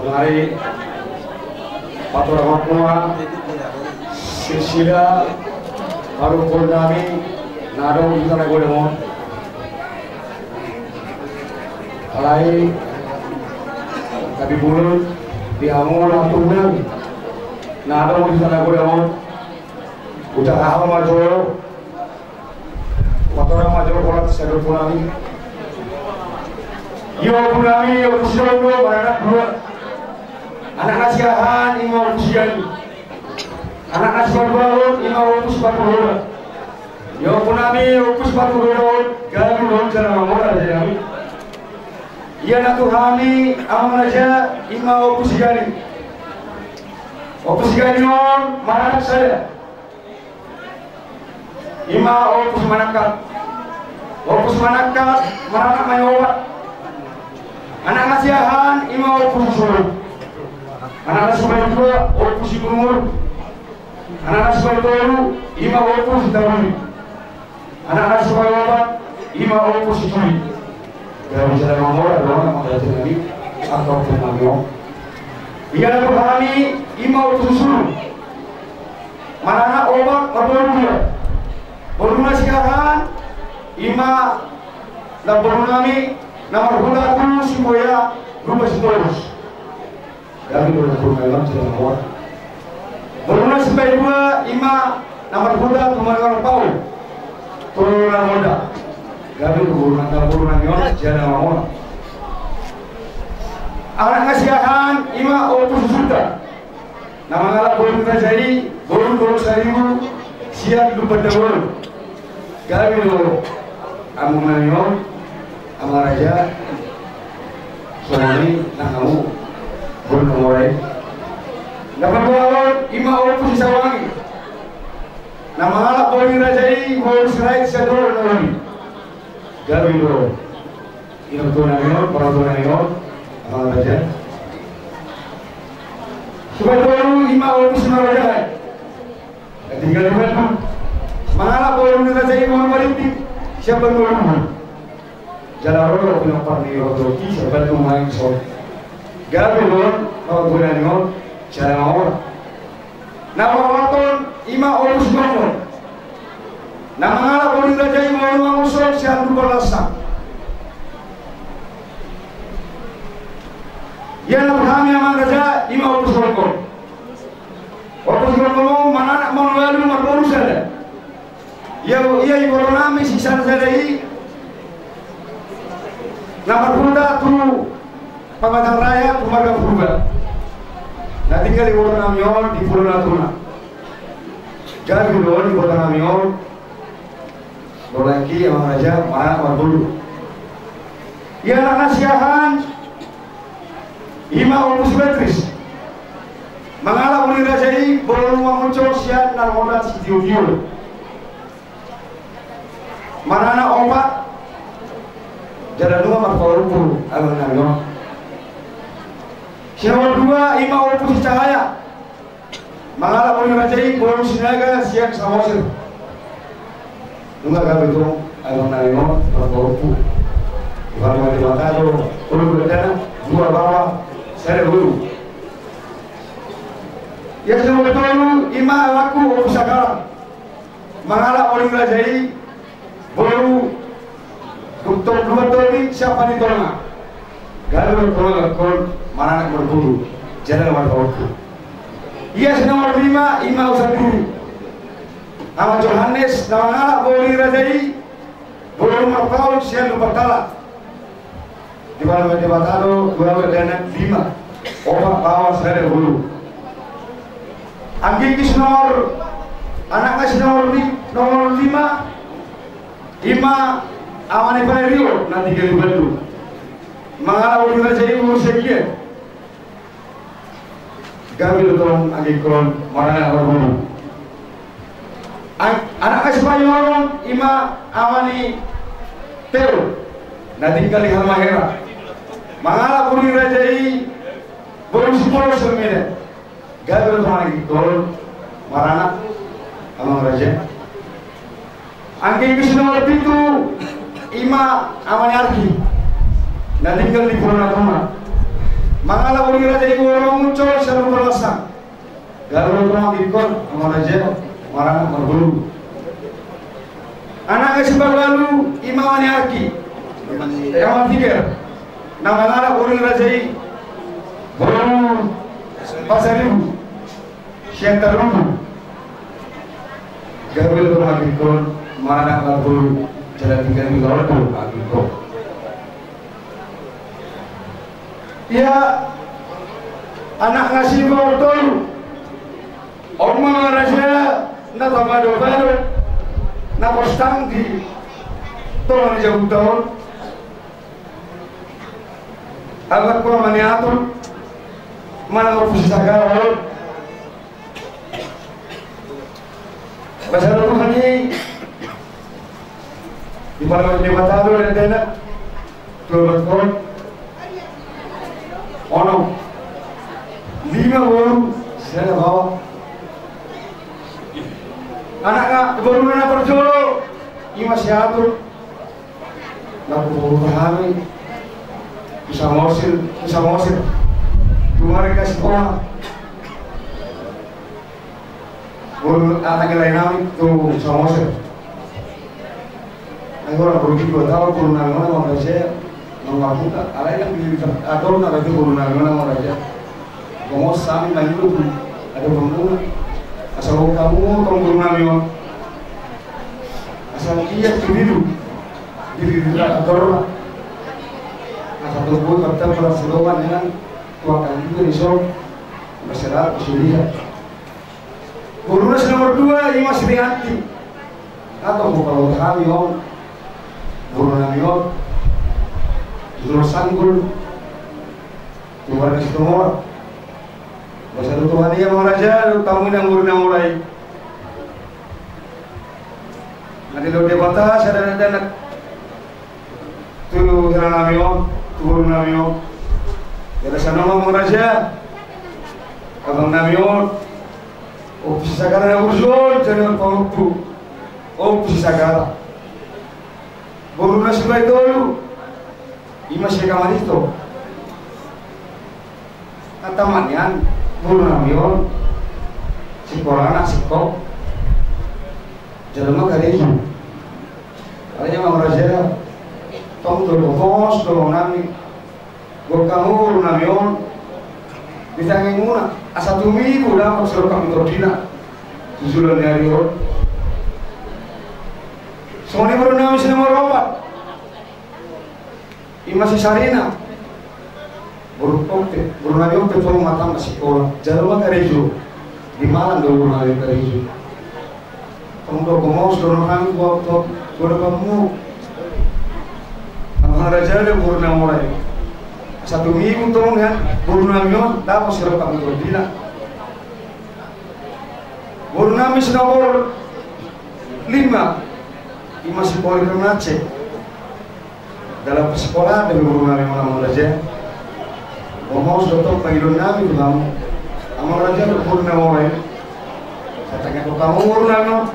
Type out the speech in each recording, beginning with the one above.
Hari Patura Papua Silsila Harum Purnami Nado Utara Godemon Alai Tapi Bulut di Amul Atunan Nado Utara Godemon Utara Hama Majoro Patura Majoro Kolat Sedo Purnami Yo Purnami Yo Kusyono Baranak Dua Anak nasihan imam usian, anak nasihat balon imam puspat balon. Yo punami puspat balon, galu balon cara mamora aja kami. Ia nak tuhami aman aja imam usian. Usian non mana saya? Imam upus manakat mana mayawat. Anak nasihan imam upus balon. Anak-anak sebaik dua, opus ikumur. Anak-anak sebaik baru, ima opus daruri. Anak-anak sebaik obat, ima opus ituri. Kalau misalnya ngomong, ada orang yang mengatakan lagi, atau penampilan. Ia dapat pahami, ima opus usul. Mana-anak obat, baru dia. Baru nasihat, ima, dan baru nami, nama gula tu simboya, rumah simboyus. Kami berlaku sudah muat. Berguna sampai dua ima nomor kuda kemarin Paul turunan Honda. Kami turunan yon jalan mamon. Anak kasihan ima opus sudah. Nama ngalah boleh terjadi boleh seribu siap lupa dahulu. Kami lo amungan yon amaraja suami nak kamu belum mulai. Dapat bawaan ima opus sawangi. Nama halak boleh rajai boleh serai sedor nori. Gabi lo. Ino tu nangion, peraturan nangion, amal raja. Supaya baru ima opus narajai. Tinggal di mana? Mahalak boleh rajai mohon berintik. Siapa yang jalan roda pinapar ni roda ki siapa yang main so. Gabi lon, kalau bulan lon, cara awal. Nama waton ima opus nomor. Nama ngalah boleh rajai mau ngusol siang dua lasak. Ya kami aman raja ima opus nomor. Opus nomor mana nak mau lalu mau saja. Ya iya ibu nami sisa saja ini. Nama bunda tu. Pamatang Raya keluarga berubah. Nah tinggal di Kota Namion di Pulau Natuna. Jadi dulu di Kota Namion berlaki yang raja mana dulu. Ia anak nasihan ima opus betris. Mengalah boleh rajai belum muncul siat narkoba sidio. Mana anak obat jalan dua marfarupu abang Namion. Siapa dua ima opus cahaya. Mengalah boleh rajai boleh sinaga siang samosir. Nunggu kami itu abang Namion marfarupu. Kalau di Batado, ulu berdana dua bawah saya dulu. Ya semua betul ima laku opus sekarang. Mengalah boleh rajai boleh untuk dua tahun siapa di tolong? Kalau mana nak berburu, jangan berkau. Ia nomor 5 ima usah dulu. Nama Johannes, nama ngalah boleh rajai, boleh berkau siang berkala. Di mana di Batado dua dan 5 obat bawa saya dulu. Anggi Kisnor, anak kasih nomor 5, ima amane pada Rio nanti ke Batu. Mengalah boleh rajai urus sekian. Gabil tolong agi kron mana berburu. Anak kasih orang ima amani teu nanti kali hal mahera. Mengalah boleh rajai boleh sepuluh semene. Gabil tolong agi kron mana amang raja. Angki Wisnu itu ima amani arki. Nanti kali di Pulau Natuna. Mangala uri raja ibu orang muncul selalu berlasang. Galau orang ikut sama raja marana berbulu. Anak kesibak lalu imamani arki. Yang pikir. Nah mangala uri raja ibu baru pasal ibu. Siang terlalu. Galau orang ikut marana berbulu. Jalan tinggal di luar tu ikut. Ya, anak ngasih betul. Orang raja na tamado baru, na postang di tuan jauh tahun. Agar kau maniatur, mana kau bisa kau? Bahasa Tuhan ini di mana dia bertahu dan tidak keluar kau. Ono 5 orang saya bawa anaknya baru nak perjolo ini masih atur nak berpahami bisa ngosir kemarin kasih sekolah baru anaknya lain kami tuh bisa ngosir aku orang berugi 2 tahun baru nanggung orang saya mengakukan ala yang dilihat atau nak itu guru nagana meraja, kamu sami lagi tu ada pembunuh, asal kamu guru nagana, asal ia diri atau asal tu buat kerja perasaan dengan tua kali itu risau masyarakat kesulitan. Guru nomor 2 ini masih hati, atau kalau kami om guru nagana Terus sanggul Tuhan di semua Bahasa Tuhan dia mau raja tamu yang guru yang mulai nanti lo dia batas ada anak tu yang namio turun namio ada sana mau raja abang namio ofis sagara yang urus jadi orang tu ofis sagara guru nasi baik dulu Ima siya kamarito. Kataman yan, guru namin yun. Si Korana, si Kok. Jalan magkaliyo. Kaya niya mga raja, tong tulong namin. Huwag kang guru namin yun. Bitangin muna, asa tumigo lang pag saro kami tortina. Susulan niya yun. So, ni baru namin sila marobat. Masih sarina berukte bernayo ke tuang mata masih sekolah jalur karejo di malam dulu bernayo karejo untuk komos dorong kami waktu kamu ang raja dia berna mulai 1 minggu tolong ya bernayo dapat sirap kami berdina bernayo nomor 5 masih boleh kernace dalam sekolah dengan guru nabi Muhammad raja, ngomong sudah panggilan nabi kamu, amal raja berpurna mulai, katakan kamu guru nabi,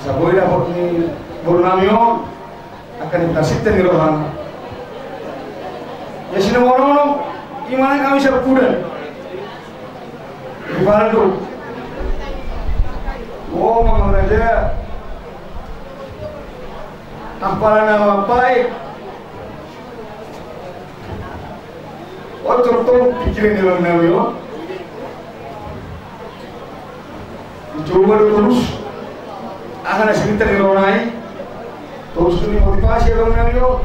saboy dapat ni guru nabi akan dikasihkan di rohan. Ya sini orang gimana kami siap kuda, di mana tu? Oh Muhammad raja. Apalah nama baik. Contoh pikirin dalam nabi yo. Coba terus. Akan cerita di orang terus ini motivasi dalam nabi yo.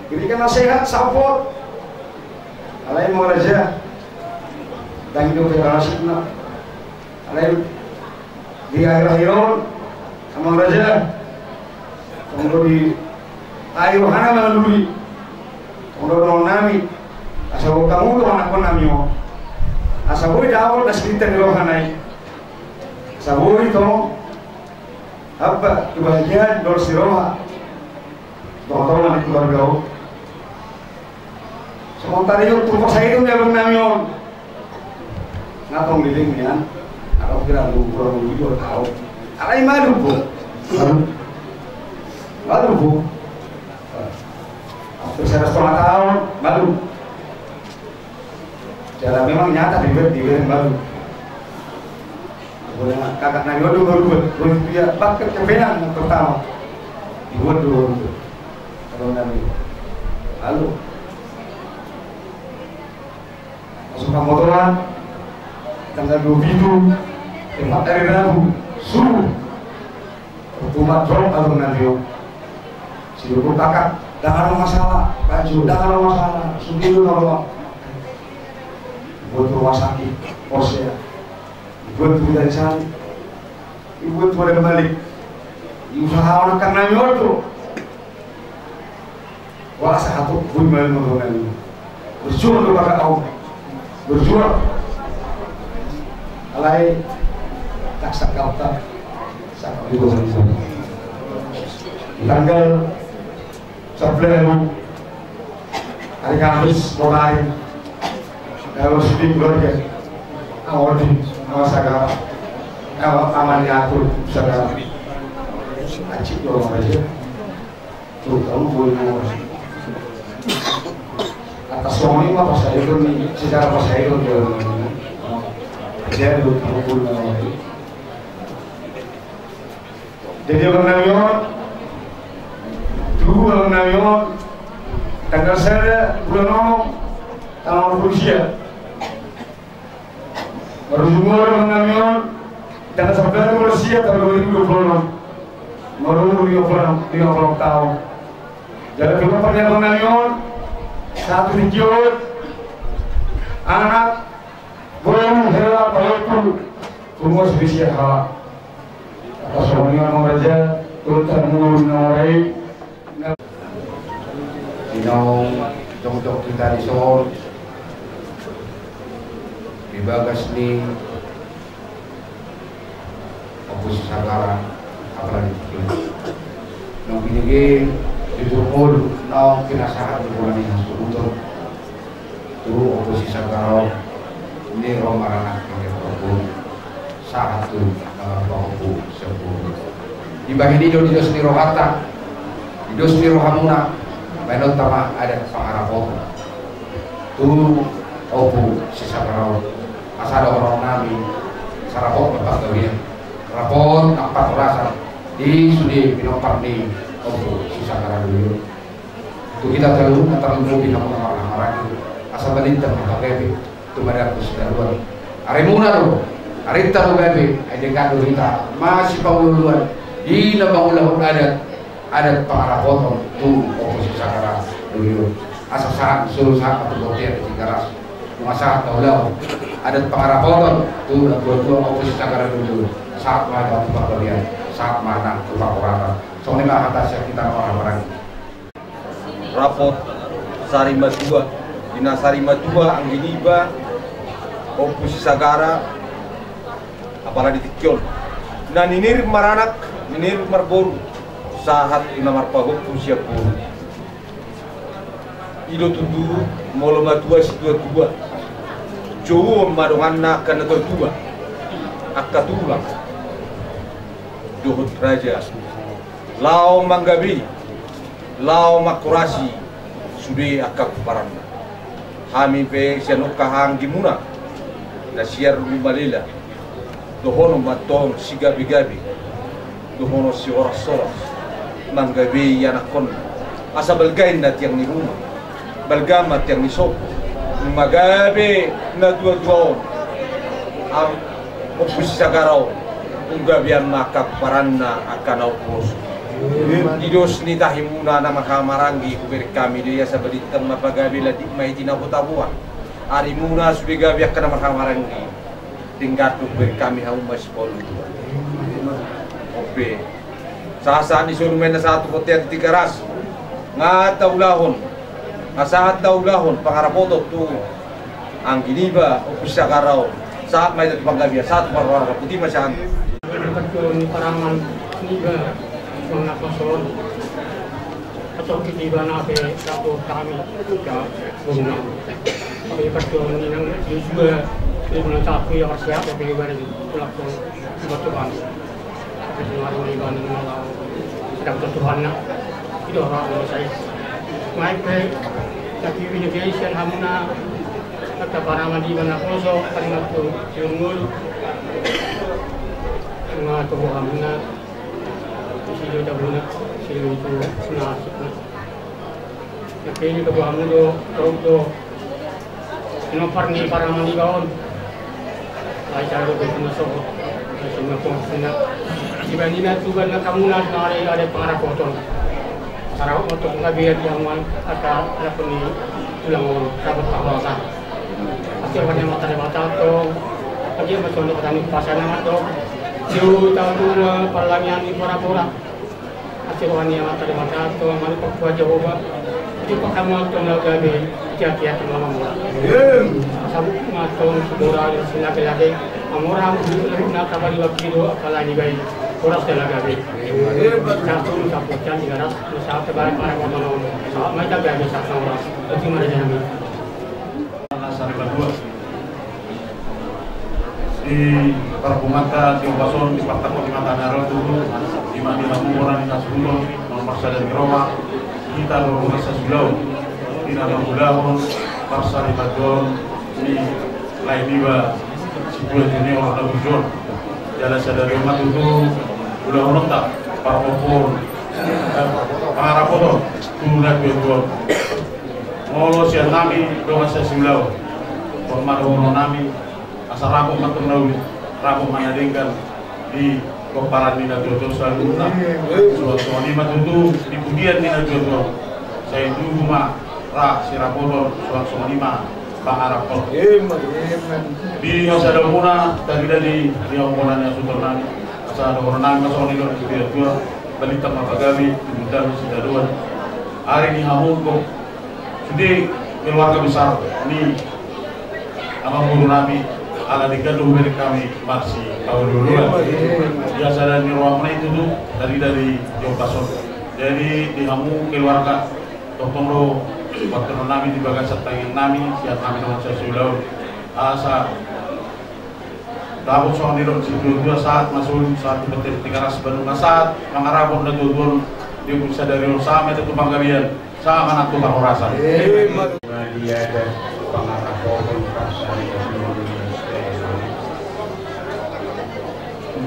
Berikan nasihat, support. Alai mau raja. Dan hidup yang rasyidna. Alai di akhir-akhiran sama raja. Kalau di ayo hana melalui kalau nami asal kamu tu anak pun nami mo asal boleh jauh dah cerita di luar hanai asal boleh tu apa kebahagiaan dor siroha tahu mana keluarga sementara itu tumpah saya itu dia belum nami mo ngatong biling ni kan aku kira lu kurang lebih 2 tahun alai malu bu baru bu, hampir 1,5 tahun baru. secara memang nyata di baru. Kakak Nabi waduh baru dia pakai kebenan yang pertama dibuat dulu kalau Nabi lalu masuk motoran tanggal 27 tempat dari Rabu suruh hukuman drop kalau Nabi si dulu kakak dah ada masalah baju dah ada masalah sendiri kalau buat rumah sakit Porsche buat dari sana buat pada balik usaha orang karena itu wah satu pun menurunkan berjuang untuk kakak kau berjuang alai tak sakau tak sakau juga sama tanggal 11 hari Kamis mulai kalau sedih keluarga awalnya awal sagara awal amannya aku sagara acik doang aja tuh kamu boleh ngomong atas suami mah pas saya itu nih secara pas saya itu dia dulu kamu boleh ngomong jadi orang Nabion dulu orang Nabion tanggal saya bulan Nom tanggal berusia baru semua orang Nabion tanggal 9 berusia tahun 2026 baru 50 tahun jadi kedepannya orang Nabion satu dikiut anak belum hela pelaku semua spesial hal atas orang mau raja turun mengurai Sinong jong-jong kita di Sol di bagas ni oposisi Sagara apalagi nong binigay diturmol nong kinasahan di bulan ini untuk turu oposisi Sagara ni romaranak yang berpun satu bahu sepuluh di bagian ini di dos ni rohata di dos ni rohamuna menurut tama ada pangarapot turu opo si Sagara asal orang nabi sarapot bapak kalian rapot 4 rasa di sudi pinopar ni opo si Sagara dulu itu kita terlalu mobil nama marah-marah asal balintang pakai itu pada sudah luar arimuna tuh arita tuh bebe adegan kita masih panguluan di nabangulah adat pangarapot tuh opo si Sagara dulu asal saat suruh saat atau botiar di garas masa taulah adat pangarapot tuh dua opo si Sagara dulu saat mana tempat kalian saat mana tempat orang soalnya nggak atasnya kita orang-orang rapot Sarima 2 Dina Sarima 2 Angginiba oposisi Sagara apalagi dikiol na ninir maranak ninir marboru sahat ina marpahok usia puru ido tudu moloma 2 si 22 jowo madonganna kana 2 akatulang dohut raja lao manggabi lao makurasi sudah akak paranda kami pe sianuk kahang gimuna na siar rumalila dohono matong sigabi-gabi dohono si oras-oras manggabi yanakon asa balgain na tiyang ni rumah balgama tiyang ni sopo magabi na dua-dua ang oposisi Sagara unggabian makak paranda akan opos didos ni tahimuna na makamarangi kuberi kami dia sabalitang mapagabi ladi may tinaputabuan ari muna subigabi akan makamarangi tingkat kuberi kami haumas polu ope sasaan isuruh na satu kotian tikaras nga taulahon asahat taulahon pangarapoto tu ang giniba oposisi Sagara saat may panggabi saat marwara putih masyan ni paraman niba mga pasol atau kita na pe satu kami ka guna tapi patun ni nang juga ni satu yang siap tapi baru pulang ke Tuhan tapi hari ini bani malah sedang Tuhan nak itu orang saya mai pe tapi irrigation hamna nagkaparangan di ba na puso, kanina po yung ngulo, mga tubuhan na, silo daw na, silo ito, sinasip na. Napili tubuhan mo do, tawag do, sinupar ni parangan di baon. Ay caro ko sinusok, ay sinupong sina. Iba nina tugan na kamunas na alay-alay pangarapoton. Para untuk ngabihan yang akan ada puni ulang rapat kawasan. Pasti akan yang mata to, lagi macam untuk petani pasangan to. Jauh tahun palangian di pura-pura. Pasti akan yang mata to, mari pakua Jehovah. Itu kamu untuk ngabi kiat-kiat mama mula. Sabuk matong sudara sila kelade. Amorang nak kabali wakido apalagi bayi. Kuras talaga gabi. Satu kaputyan di garas, sa tebaran para kotono. Sa may gabi sa oras. Ito man din namin. Nasa Ribadua. Di Parapumata, di Ubason, di Partaco, di Matanaro dulu, di Madinah di Kasbulo, nomor sadar Roma, kita berumur Sulau, di Nama Bulahon, Parsa Ribadua, di Laibiba, Sibuan ini orang Abujon, jalan sadar Roma dulu. Udah menontak para popor, para foto, tulah betul. Molo siang nami, doa saya silau, pemadu nami, asal rapo matur nawi, rapo mayadengkan di koparan nina jodoh selalu na. Suatu ni matutu di pujian nina jodoh. Saya itu rumah ra si rapodo suatu lima pangarapot. Di masa damuna tadi di omongannya sutornani. Sa orang masuk ni orang kita dua balita mapagabi dibutar sudah dua hari ini hamun kok sudah keluarga besar ni amang guru nabi ala digaduh dari kami masih tahun dulu biasa dan di ruang itu tuh dari jauh kasut jadi di hamun keluarga tokong lo waktu nabi di bagian setengah nami siap kami dengan sesulau asa Dabot soal ni dok situ dua saat masuk saat betul 300 Bandung saat mengarapun dan tujuan dia bisa dari sama itu panggabian sama anak tuh rasa. Dia dan pengarapun pasal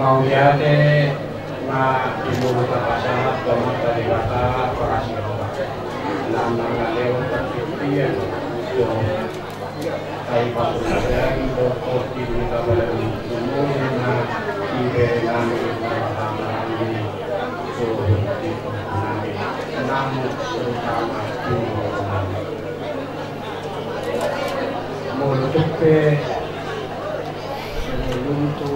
mau dia deh na ibu kota pasal tomat dari kata operasi obat nama ngaleo pertipian ay pasukan doktor di kabalan umum na ibe namin maraming so di namin namun terutama di mulutuk pe sebelum tu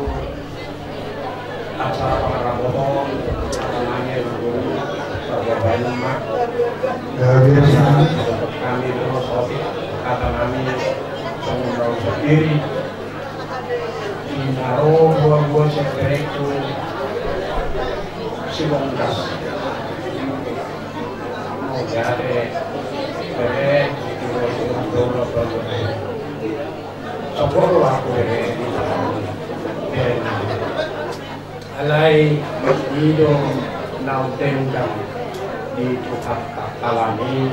acara pengarabohong namanya guru perbuatan mak biasa kami filosofi kata kami mengenal sendiri inaro buah-buah seperti itu silongkas mau jadi bere sopor aku bere alai masjido nautengkan di tukat alami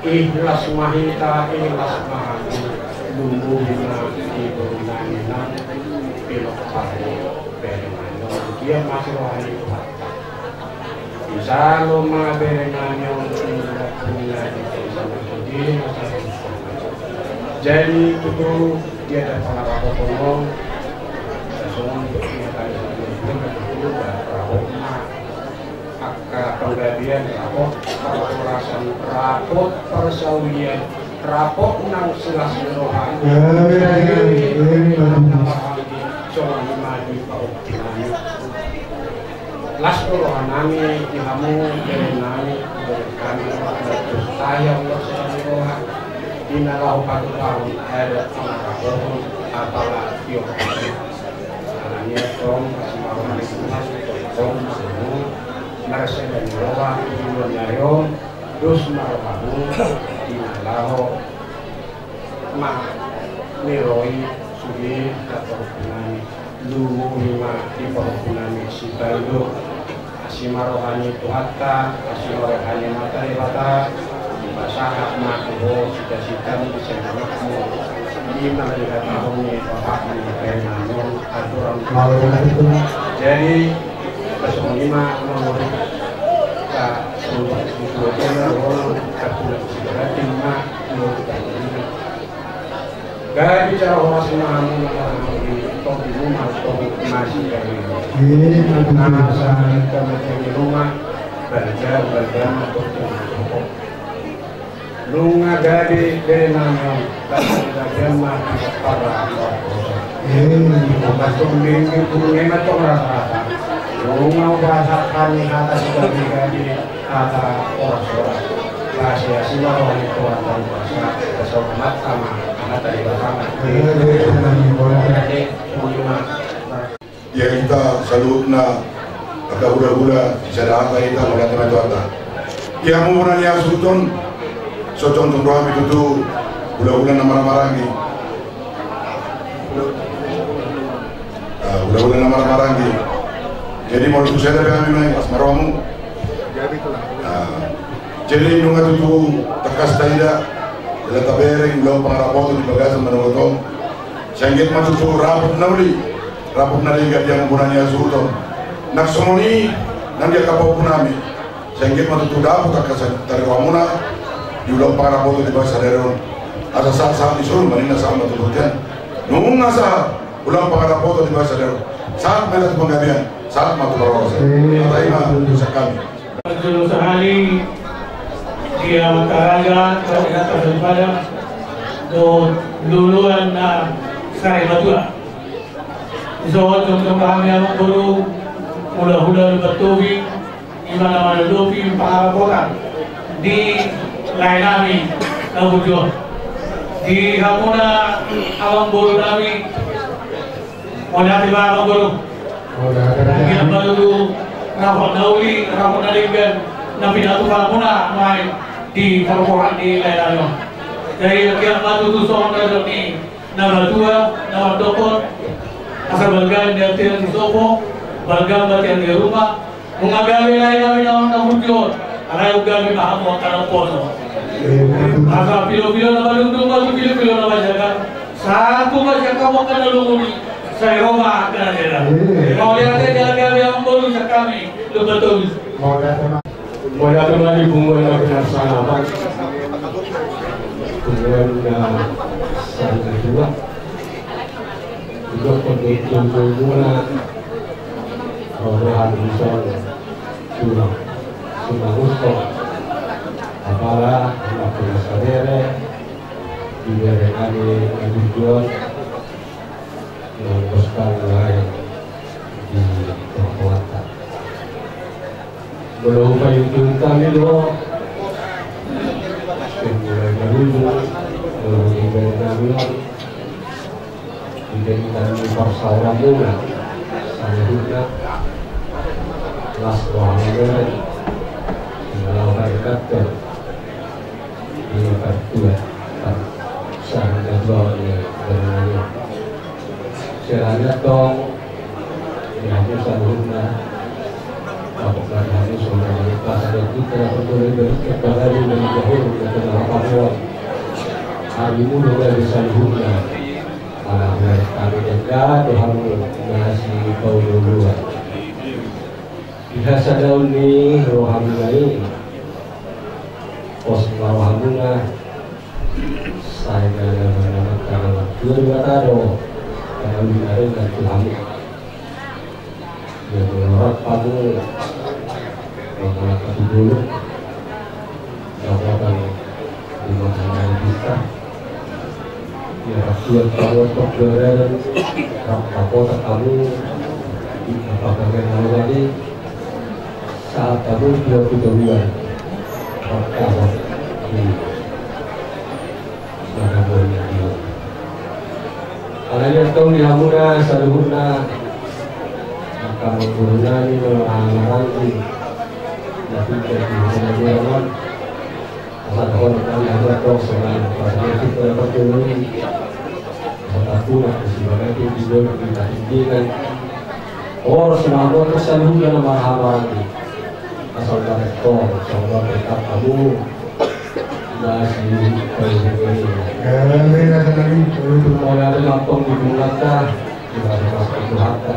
ikhlas mahita ikhlas mahati bumbu bina di berunanginan pilok pari berenganyo dia masih rohani Tuhan bisa lo mga berenganyo tidak punya di sana sendiri jadi itu dia ada pengarah ngomong sesuatu untuk menyatakan itu rapot akka penggabian rapot perasaan rapot persawian rapot nang selas rohani las rohanami ilamu nami kami saya Allah sehat inalahu patutahun ada tahun apalah yo alanya tong semarang tong semua merasa dan roha nyayo dus marhamu inalahu ma niroi sugi atau punani lumu lima di punani si bayu asima rohani tuhatta asima rohani materi bata basaha makho cita-cita bisa makmu Jadi kesemua nomor gaya bicara orang semua di rumah atau masih dari di rumah belajar atau lunga gadi denang belajar mah para masuk minggu punya macam rasa lunga bahasakan kata sudah gadi kata orang-orang rahasia siwa orang itu atau bahasa kesomat sama anak dari belakang. Ya kita salutna agak hula-hula bisa kita melihat itu. Ya mau nanya sultan, socong tungguan itu tuh hula-hula nama-nama lagi. Hula-hula nama-nama lagi. Jadi mau tuh saya dari kami naik asmaramu. Jadi nunga tuh tekas tidak ada tabering belum pengarapotu di bagasan menunggu sanggit matu tuh raput nali gak yang gunanya sultan nak somoni nanti kapau punami sanggit matu tuh dapur tekas dari wamuna di belum pengarapotu di bagasan deron asa saat disuruh manina sama tuh butian nunga sah ulang pengarapotu di bagasan deron saat melat penggabian saat matu baros kata ima dosa kami sehari dia mataraga kerana terhadap do luluan na saya batua. So untuk kami yang baru hula-hula bertubi imana lupi para orang di lain kami nabujo di hamuna awang baru kami mana tiba awang baru yang baru rapor nauli rapor nalingan nabi natu hamuna mai di perempuan di lain dari yang batu tu soal ni nama tua nama doktor asal balgan dia tiada di sopo balgan bagian di rumah mengagali lain kami nama hujur alai ugali paham orang pono asal pilo-pilo nama lundung batu pilo-pilo nama jaga satu baca kamu kena lumuri saya rumah kena dia mau lihat jaga yang baru kami betul Mula kembali bunga na pinagsalamat bunga na sa kedua juga pendidikan bunga rohan misal sudah gusto apala na pinasadere diberi kami tujuan meneruskan lain di kekuatan belum payung kami lo, mulai baru mulai kami tidak kami bersama mula, saya juga las wahana melakukan kata di kedua, saya juga dengan caranya dong, yang bersama apakah harus mengenai ada kita peduli kepada dari jauh kepada apa hari ini juga bisa dibuka agar kami jaga Tuhan masih kau dulu biasa daun ini rohani pos rohaninya saya menamakan dua tado karena binari dan Tuhan yang menurut kamu mengatakan dulu bahwa di mana kita ya rakyat kamu untuk berada kota kamu apakah yang lagi saat kamu 22 rakyat di mana boleh dia karena tahu di hamuna saluhuna kamu berani melarang tapi jadi jalan asal orang kami ada terus selain pasal kita bertemu satu nak sebagai itu juga kita tinggikan orang semua orang terselalu dalam marah lagi asal dari tol semua dekat kamu Mulai ada lampung di Bulata, di Barat Bulata,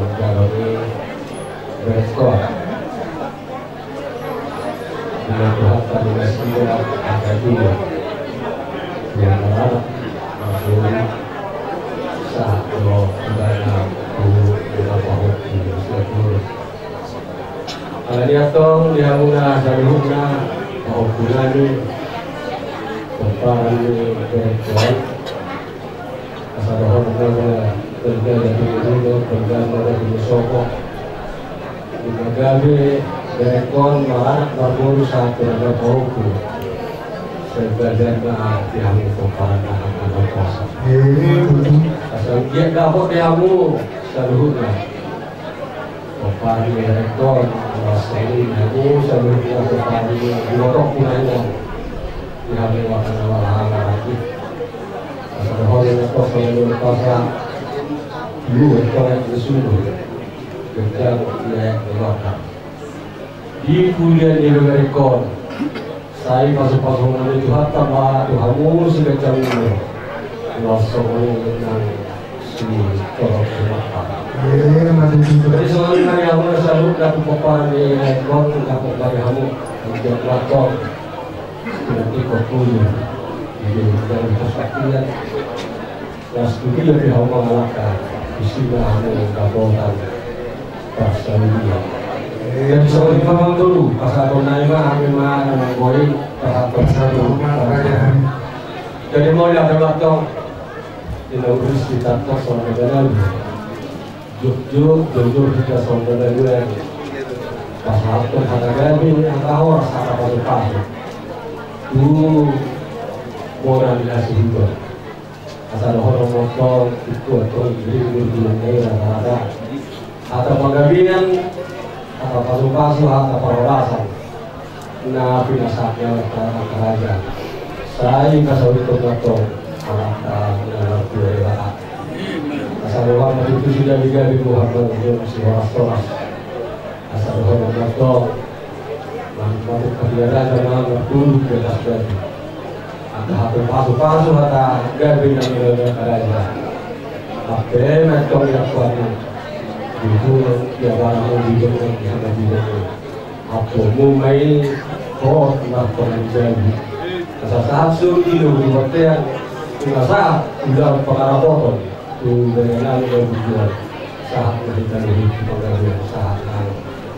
menjalani rekor. Di Bulata di Mesia ada 2, yang mana masuk saat lo dana beberapa waktu sebelum. Kalau dia tong dia muna jalurnya mau bulani tempat ini berkuat asal orang orang kerja dari itu kerja dari sokok di Magabe berkon marak baru satu ada pauku sebagian yang tempat anak kuasa asal dia dapat diamu seluruhnya tempat berkon asal aku seluruhnya tempat dilotok punanya yang melakukan hal-hal lagi. Asal orang yang kau selalu pasang, lu kau yang disuruh kerja dia melakukan. Di kuliah di rekor, saya pasang itu hatta bah Tuhanmu sudah jauh, langsung dengan si orang semata. Jadi selalu yang orang selalu dapat papan di rekor, dapat dari kamu untuk laptop. Nanti kokunya jadi dari perspektifnya yang studi lebih awal malaka istilah mengkabotan pasal-pasal jadi seperti memang dulu pasal naima memang menggoy pasal-pasal jadi mau ada waktu di negeri sekitar soal negara jujur kita soal negara pasal terhadap ini angkau rasa apa moralisasi itu asal orang motor itu atau diri ada atau penggabian atau pasu-pasu atau perolasan nah pinasaknya kerajaan saya kasih itu motor anak dua asal orang itu sudah digabi Muhammad si waras asal orang motor mampu kebiasaan dengan dulu di atas batu. Ada hampir pasu-pasu atau gabi yang berada kerajaan. Apa macam yang kuat itu dia barang di dalam yang ada di dalam. Apa mumai kau nak menjadi. Asal suri dulu berarti masa sudah pengarah potong tu dengan yang berjual saat kita hidup pengaruh saat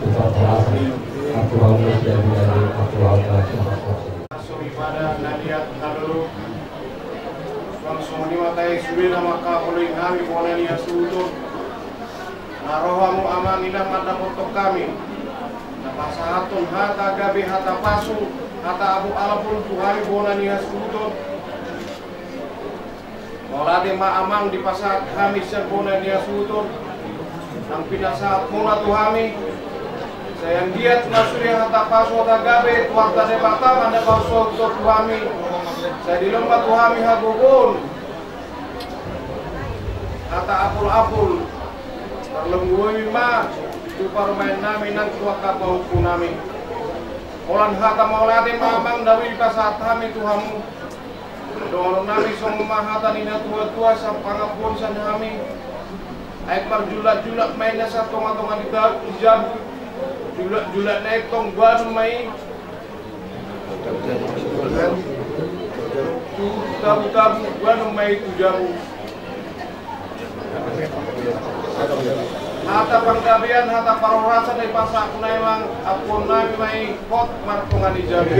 kita perasaan. Aku harus jadi aku harus masuk ibadah nadiat kadulu langsung niwatai subira maka oleh kami boleh lihat sudut narohamu aman indah mata untuk kami napasahatun hata gabi hata pasu hata abu alapun tuhari boleh lihat sudut molade ma amang di pasar kami boleh lihat sudut nang pinasa mula tuhami sayang dia nasuri hata pasu hata gabe tuarta de batam anda pasu untuk tuhami saya di lembah tuhami habubun hata apul-apul terlengguhi ma itu parmain nami nang tua kapau punami olan hata maulade mamang dawi pasat kami tuhamu dorong nami songma hata nina tua-tua sampangapun san kami aik marjulat-julat mainnya satu ngatongan di jabu julat naik tong buan mai tabu buan mai tu jabu hata panggabian hata parorasa dari pasak naimang apun nami mai kot martongan di jabu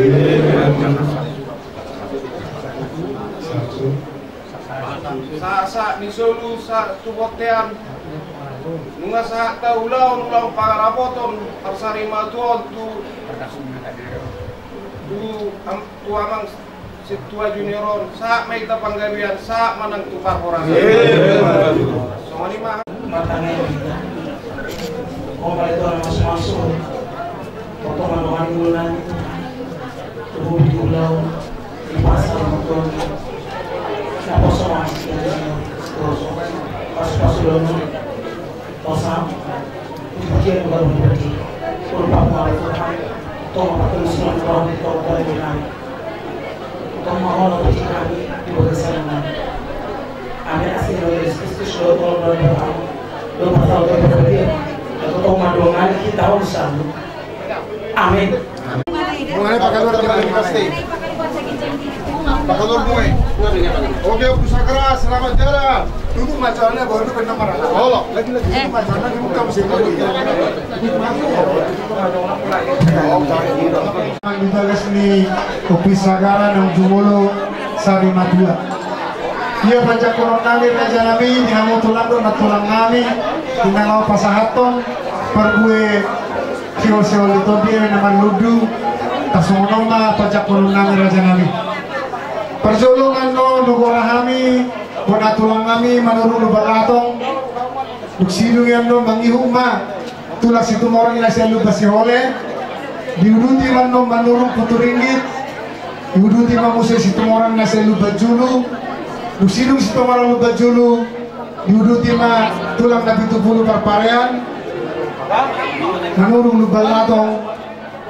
sa ni solu sa tubotean nunga sa taulaw nulang pangarapoton arsari matuon tu amang si tua junioron sa may tapanggabian sa manang tupar orang so manima matangay orang itu orang masuk potongan bulan tubuh di pulau di pasar motor tapos sama terus pas lono pasang dipakai baru dipakai kurang apa toma patungsungan ko ito ko rin itong mahal na kami ibagasal na amin asin na Kristus lo patao ko rin at itong madungan kita ko sa amin. Mengenai pakador kembali pasti. Pakador bungai. Oke, pusakara selamat jalan. Duduk macamnya baru kena marah. Oh, lagi macamnya di muka mesin lagi. Kita kesini Upisagara ng Jumulo Sari Madua. Ia baca konon kami raja nabi dinamo tulando na tulang kami dinalaw pasahaton pergue sio lito dia naman ludu tasunong na baca konon kami raja nabi. Perjolongan no nugora kami bona tulang kami manurun balatong duksidung yan no mangihuma tulak situ morang ina siya lubas hole diuduti man no manurun puturinggit diuduti mamusay situ morang na siya lubas julu duksidung situ morang lubas julu diuduti ma tulang na 70 parparean manurun lubalatong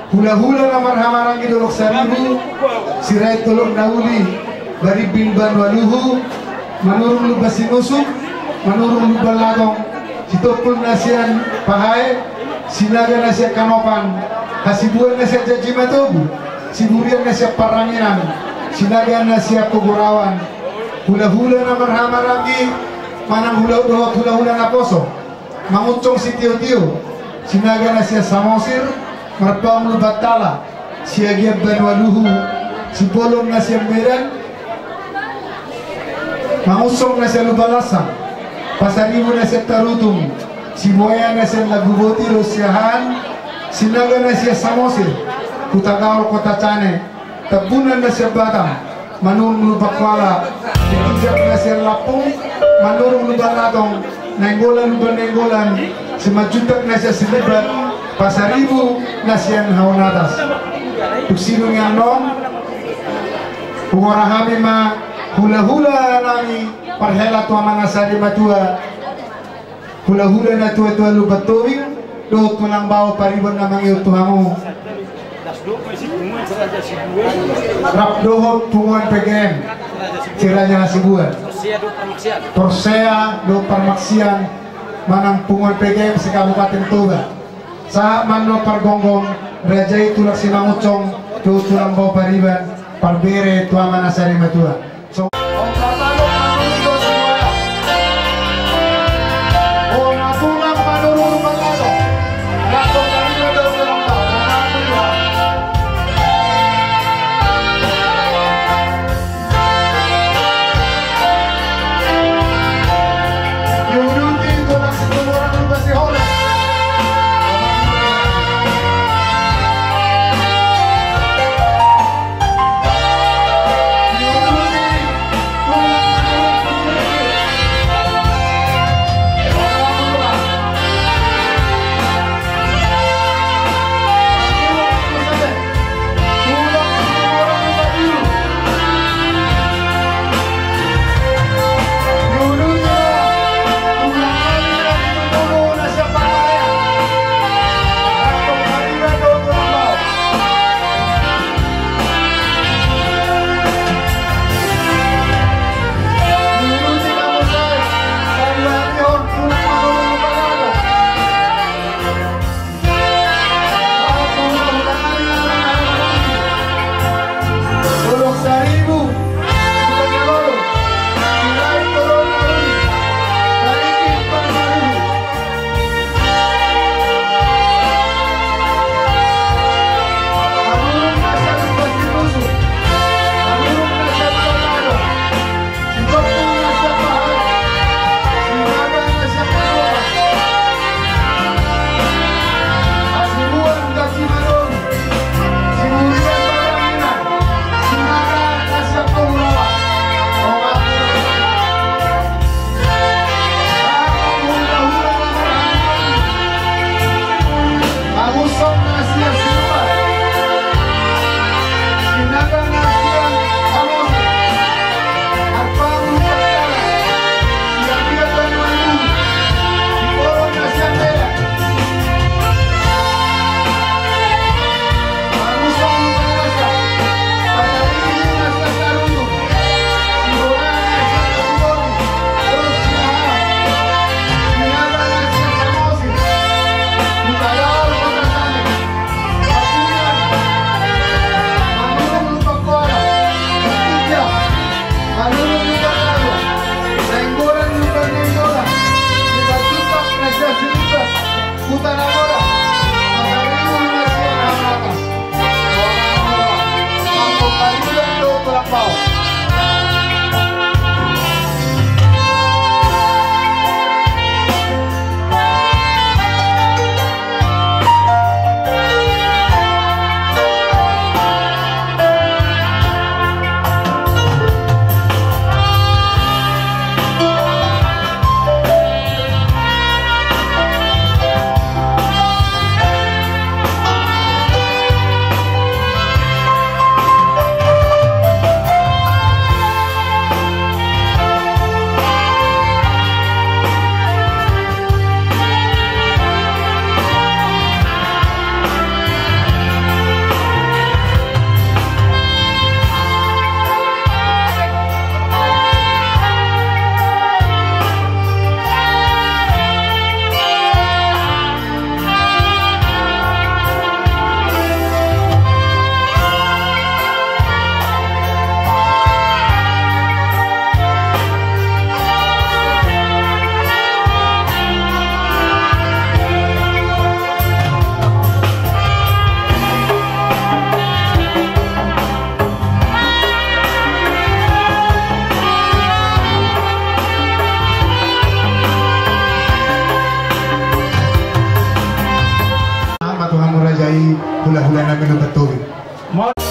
hula-hula na marhamarang idolok saribu siray tulong nauli baribing banwaluhu manurung lubas sinusuk manurung lubalatong sitopul nasian pahay sinaga na siya kanopan hasibuan na siya jajimatobu siburian na siya paranginan sinaga na siya pugurawan hula-hula na marhamarangi manang hula-hula na poso manguncong si tiyo-tiyo sinaga na siya samosir marpam lubatala siya giyaban waluhu si bolong na siya medan mangusong na siya lubalasa pasaribo na siya tarutung si buaya na siya nagbubuti rosyahan sinaga na siya samosir kutagaw kota chane tabunan na siya batang manurong lubakwala itijak na siya lapong manurong lubalatong nenggolan si majutak na siya silibat pasaribu nasian haunatas tuksinong yang non pungorahami ma hula-hula nami parhela tua mangasari matua hula-hula na tua-tua lubatowing do tulang bawa paribon na mangiu tuhamu rap dohot tunguan PGM ciranya hasibuan Persea do Parmaksian manang punguan PGM si Kabupaten Toba sa manlo pargonggong rajai tulak sinangucong do tulang bawa pariban parbere tua manasari matua so Thank you. Orang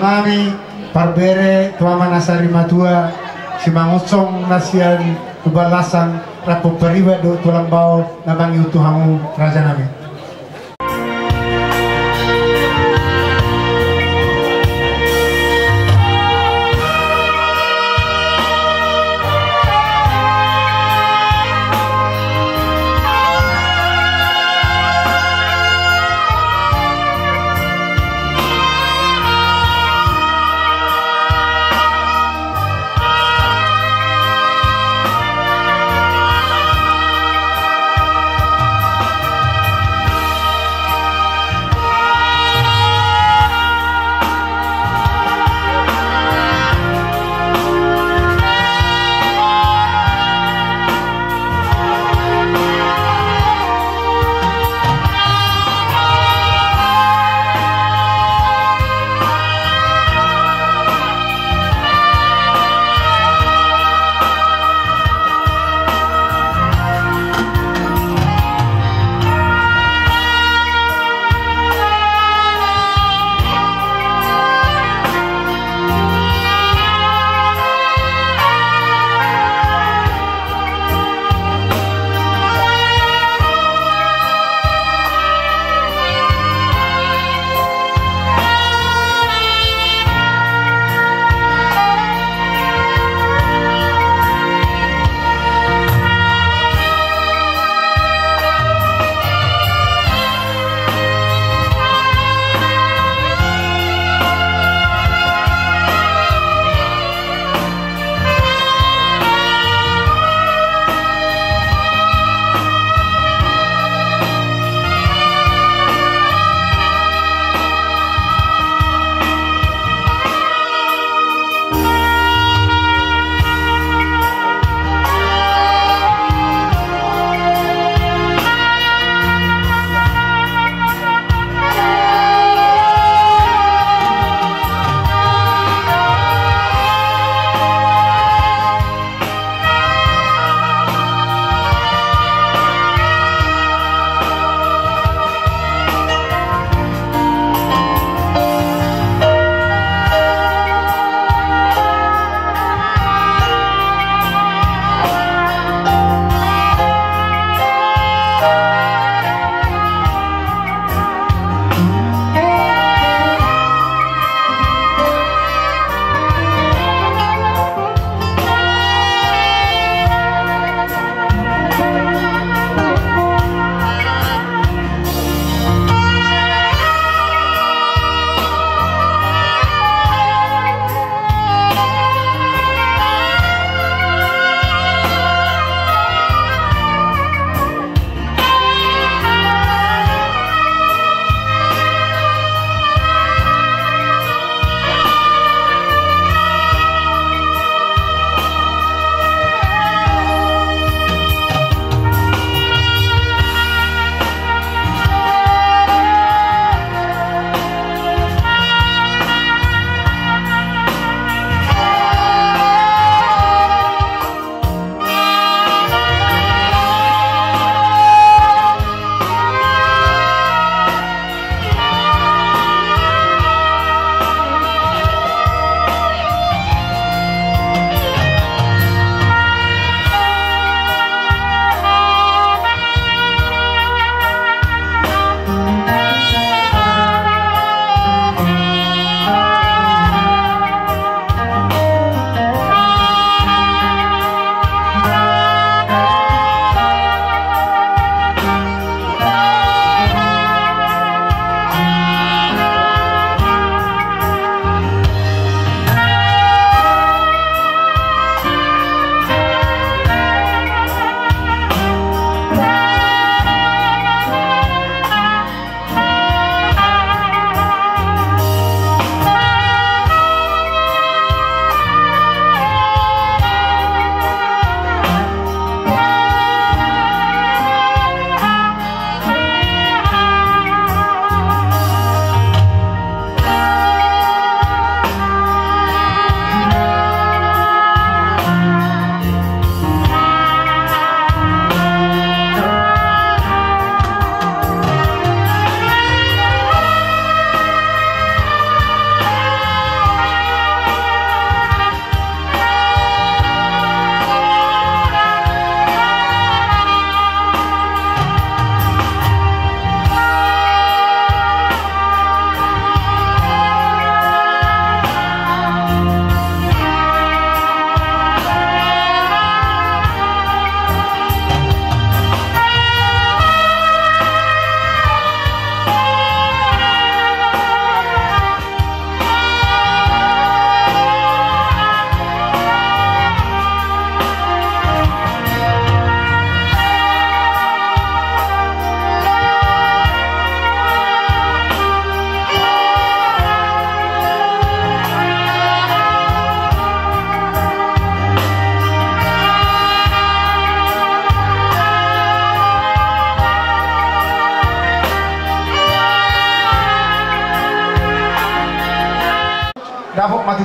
ngami parbere tuama nasari matua si mangusong nasian kubalasan rapo periwa do tulang bau namangi utuhamu raja nami.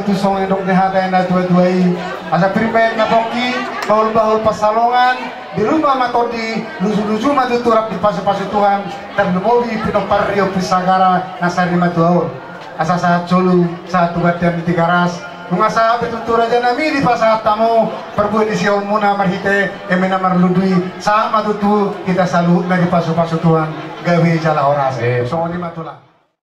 matutu song endong dehada ena dua-duai asa pribadi napoki baul-baul pasalongan di rumah matodi lucu-lucu matutu rap di pasu-pasu Tuhan dan lumobi pinopar rio pisagara nasari matuaul asa saat jolu saat tubat dan tigaras mengasa betutur aja nami di pasat tamu perbuat di sion muna marhite emena marludui saat matutu kita selalu dari pasu-pasu Tuhan gawe jala horas so ni matulah